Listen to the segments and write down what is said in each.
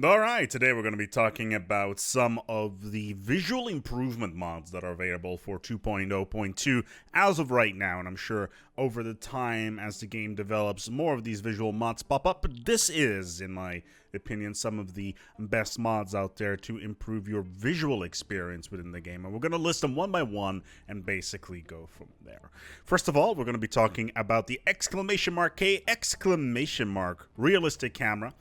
Alright, today we're going to be talking about some of the visual improvement mods that are available for 2.0.2 as of right now, and I'm sure over the time as the game develops, more of these visual mods pop up, but this is, in my opinion, some of the best mods out there to improve your visual experience within the game, and we're going to list them one by one and basically go from there. First of all, we're going to be talking about the exclamation mark K exclamation mark realistic camera.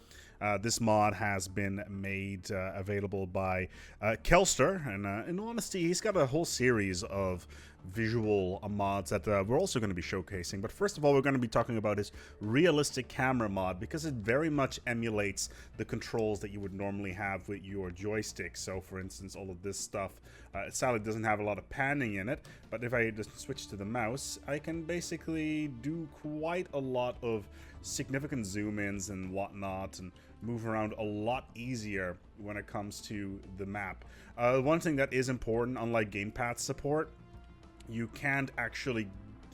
This mod has been made available by Kelster, and in honesty, he's got a whole series of visual mods that we're also going to be showcasing. But first of all, we're going to be talking about his realistic camera mod because it very much emulates the controls that you would normally have with your joystick. So, for instance, all of this stuff, it sadly doesn't have a lot of panning in it, but if I just switch to the mouse, I can basically do quite a lot of significant zoom-ins and whatnot, and move around a lot easier when it comes to the map. One thing that is important, unlike gamepad support, you can't actually,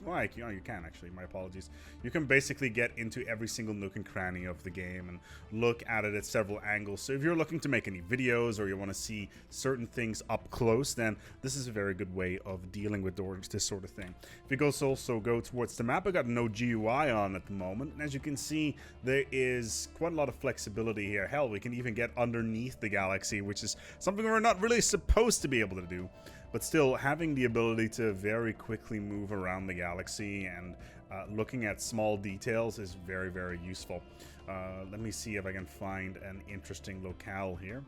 well, you can actually, my apologies. You can basically get into every single nook and cranny of the game and look at it at several angles. So if you're looking to make any videos or you want to see certain things up close, then this is a very good way of dealing with this sort of thing. If you also go towards the map, I got no GUI on at the moment, and as you can see, there is quite a lot of flexibility here. Hell, we can even get underneath the galaxy, which is something we're not really supposed to be able to do. But still, having the ability to very quickly move around the galaxy and looking at small details is very, very useful. Let me see if I can find an interesting locale here.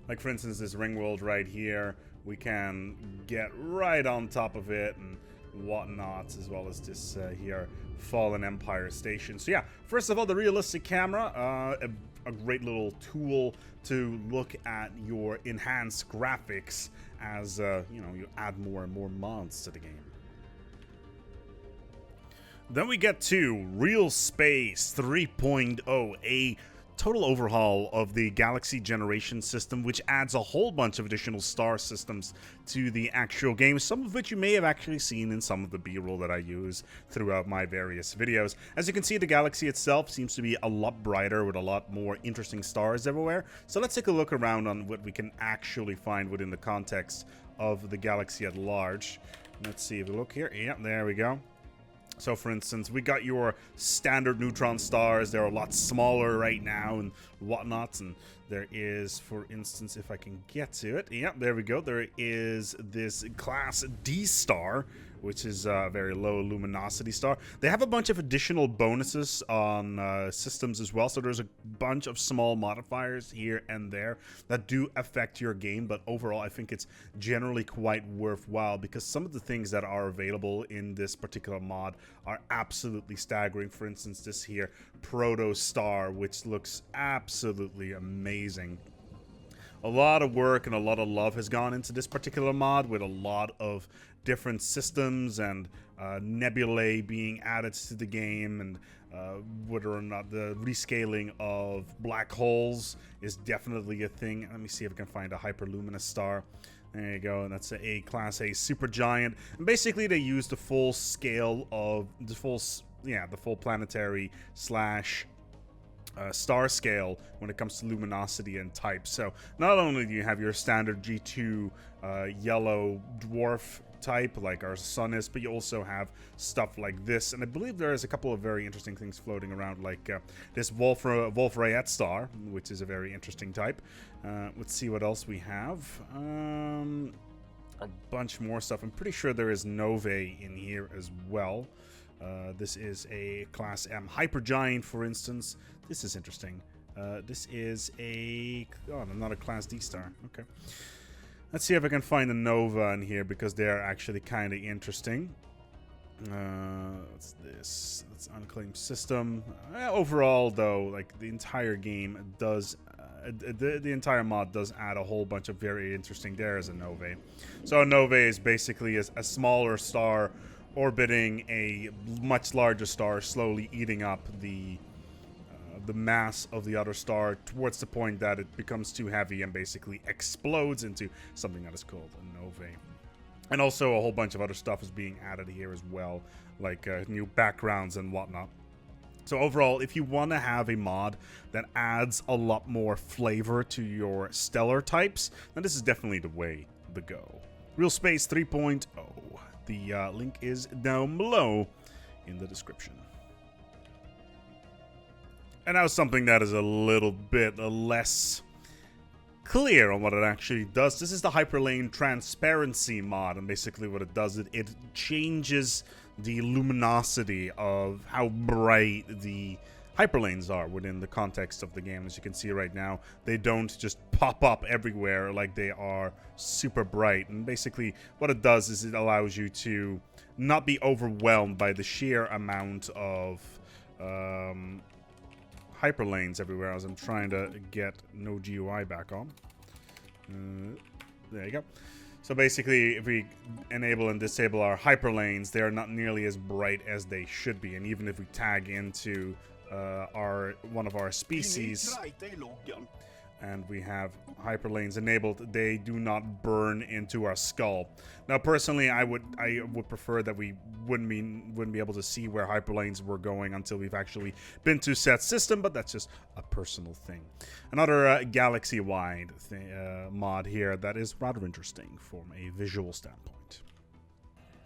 Like, for instance, this ring world right here, we can get right on top of it and whatnot, as well as this here Fallen Empire station. So yeah, first of all, the realistic camera, a great little tool to look at your enhanced graphics as you know, you add more and more mods to the game. Then we get to Real Space 3.0, a total overhaul of the Galaxy Generation system, which adds a whole bunch of additional star systems to the actual game, some of which you may have actually seen in some of the B-roll that I use throughout my various videos. As you can see, the galaxy itself seems to be a lot brighter with a lot more interesting stars everywhere. So let's take a look around on what we can actually find within the context of the galaxy at large. Let's see if we look here. Yeah, there we go. So, for instance, we got your standard neutron stars. They're a lot smaller right now and whatnot. And there is, for instance, if I can get to it. Yeah, there we go. There is this Class D star, which is a very low luminosity star. They have a bunch of additional bonuses on systems as well. So there's a bunch of small modifiers here and there that do affect your game. But overall, I think it's generally quite worthwhile because some of the things that are available in this particular mod are absolutely staggering. For instance, this here Proto Star, which looks absolutely amazing. A lot of work and a lot of love has gone into this particular mod, with a lot of different systems and nebulae being added to the game, and whether or not the rescaling of black holes is definitely a thing. Let me see if I can find a hyperluminous star. There you go, and that's a Class A supergiant. And basically, they use the full scale of the full planetary slash star scale when it comes to luminosity and type. So not only do you have your standard G2 yellow dwarf type like our sun is, but you also have stuff like this, and I believe there is a couple of very interesting things floating around, like this Wolf-Rayet star, which is a very interesting type. Let's see what else we have. A bunch more stuff. I'm pretty sure there is Novae in here as well. This is a Class M Hypergiant, for instance. This is interesting. This is a... oh, not a Class D star. Okay. Let's see if I can find the Nova in here, because they're actually kind of interesting. What's this? That's unclaimed system. Overall, though, like, the entire game does... the entire mod does add a whole bunch of very interesting... There is a Novae. So a Novae is basically a smaller star orbiting a much larger star, slowly eating up the mass of the other star towards the point that it becomes too heavy and basically explodes into something that is called a Novae. And also a whole bunch of other stuff is being added here as well, like new backgrounds and whatnot. So overall, if you want to have a mod that adds a lot more flavor to your stellar types, then this is definitely the way to go. Real Space 3.0. The link is down below in the description. And now something that is a little bit less clear on what it actually does. This is the Hyperlane Transparency mod, and basically what it does, it changes the luminosity of how bright the hyperlanes are within the context of the game. As you can see right now, they don't just pop up everywhere like they are super bright. And basically what it does is it allows you to not be overwhelmed by the sheer amount of hyperlanes everywhere. As I'm trying to get no GUI back on. There you go. So basically, if we enable and disable our hyperlanes, they are not nearly as bright as they should be. And even if we tag into one of our species and we have hyperlanes enabled, they do not burn into our skull. Now, personally, I would prefer that we wouldn't be able to see where hyperlanes were going until we've actually been to set system, but that's just a personal thing. Another galaxy-wide mod here that is rather interesting from a visual standpoint.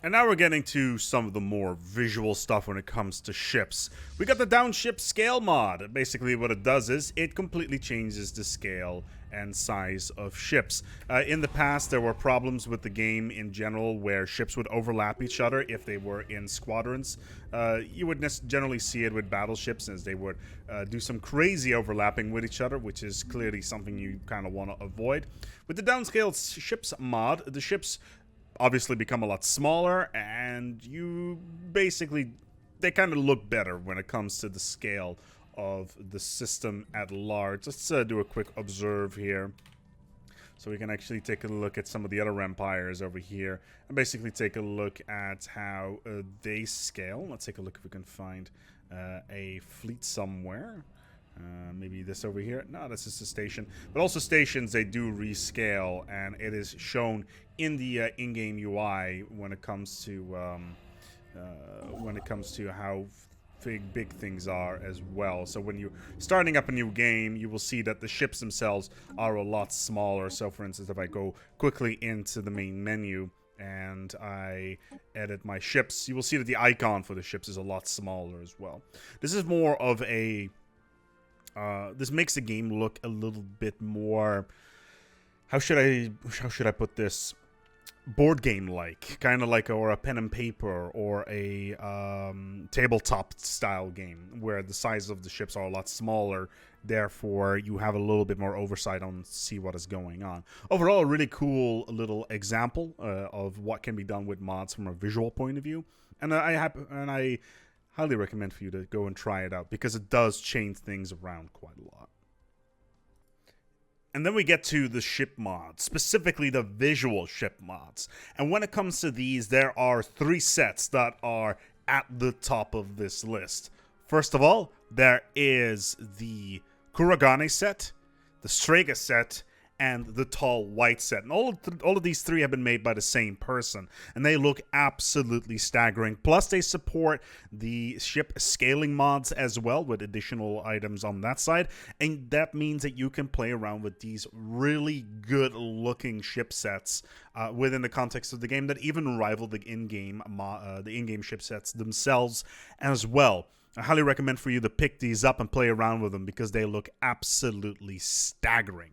And now we're getting to some of the more visual stuff when it comes to ships. We got the Downscale mod. Basically what it does is it completely changes the scale and size of ships. In the past, there were problems with the game in general where ships would overlap each other if they were in squadrons. You would generally see it with battleships as they would do some crazy overlapping with each other, which is clearly something you kind of want to avoid. With the Downscale Ships mod, the ships obviously become a lot smaller, and they kind of look better when it comes to the scale of the system at large. Let's do a quick observe here so we can actually take a look at some of the other empires over here and basically take a look at how they scale. Let's take a look if we can find a fleet somewhere. Maybe this over here. No, this is the station. But also stations, they do rescale, and it is shown in the in-game UI when it comes to how big things are as well. So when you're starting up a new game, you will see that the ships themselves are a lot smaller. So for instance, if I go quickly into the main menu and I edit my ships, you will see that the icon for the ships is a lot smaller as well. This is more of a this makes the game look a little bit more, how should I put this, board game like, kind of like, or a pen and paper or a tabletop style game where the size of the ships are a lot smaller, therefore you have a little bit more oversight on see what is going on. Overall, a really cool little example of what can be done with mods from a visual point of view, and I highly recommend for you to go and try it out because it does change things around quite a lot. And then we get to the ship mods, specifically the visual ship mods. And when it comes to these, there are 3 sets that are at the top of this list. First of all, there is the Kuragane set, the Strega set, and the Tall White set. And all of these 3 have been made by the same person, and they look absolutely staggering. Plus, they support the ship scaling mods as well with additional items on that side, and that means that you can play around with these really good-looking ship sets within the context of the game that even rival the in-game ship sets themselves as well. I highly recommend for you to pick these up and play around with them because they look absolutely staggering.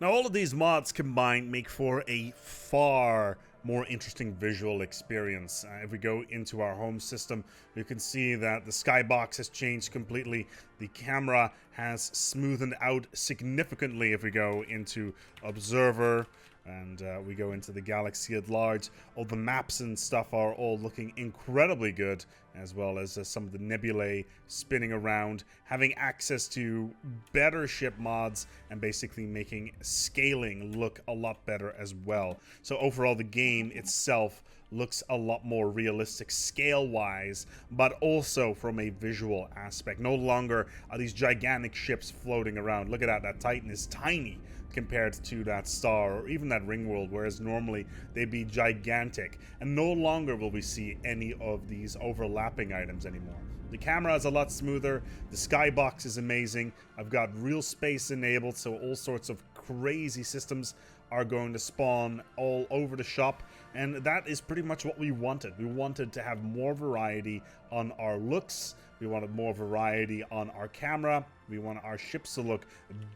Now, all of these mods combined make for a far more interesting visual experience. If we go into our home system, you can see that the skybox has changed completely. The camera has smoothened out significantly if we go into Observer, and we go into the galaxy at large. All the maps and stuff are all looking incredibly good, as well as some of the nebulae spinning around, having access to better ship mods, and basically making scaling look a lot better as well. So overall, the game itself looks a lot more realistic scale-wise, but also from a visual aspect. No longer are these gigantic ships floating around. Look at that, that Titan is tiny compared to that star or even that ring world, whereas normally they'd be gigantic. And no longer will we see any of these overlapping items anymore. The camera is a lot smoother. The skybox is amazing. I've got real space enabled, so all sorts of crazy systems are going to spawn all over the shop, and that is pretty much what we wanted. We wanted to have more variety on our looks. We wanted more variety on our camera. We want our ships to look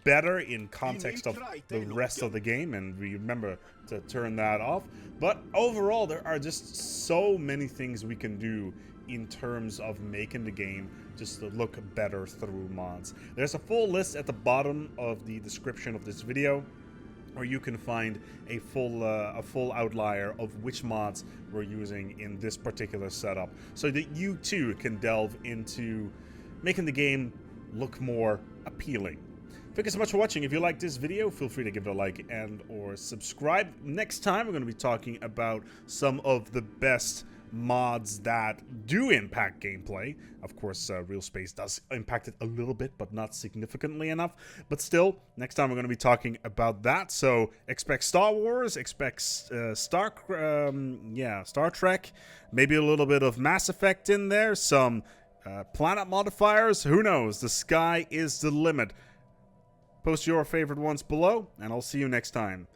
better in context of the rest of the game, and remember to turn that off. But overall, there are just so many things we can do in terms of making the game just to look better through mods. There's a full list at the bottom of the description of this video, where you can find a full outlier of which mods we're using in this particular setup, so that you too can delve into making the game look more appealing. Thank you so much for watching. If you like this video, feel free to give it a like and or subscribe. Next time, we're going to be talking about some of the best mods that do impact gameplay. Of course, real space does impact it a little bit, but not significantly enough. But still, next time we're going to be talking about that. So expect Star Wars, expect Star Trek, maybe a little bit of Mass Effect in there, some planet modifiers. Who knows? The sky is the limit. Post your favorite ones below, and I'll see you next time.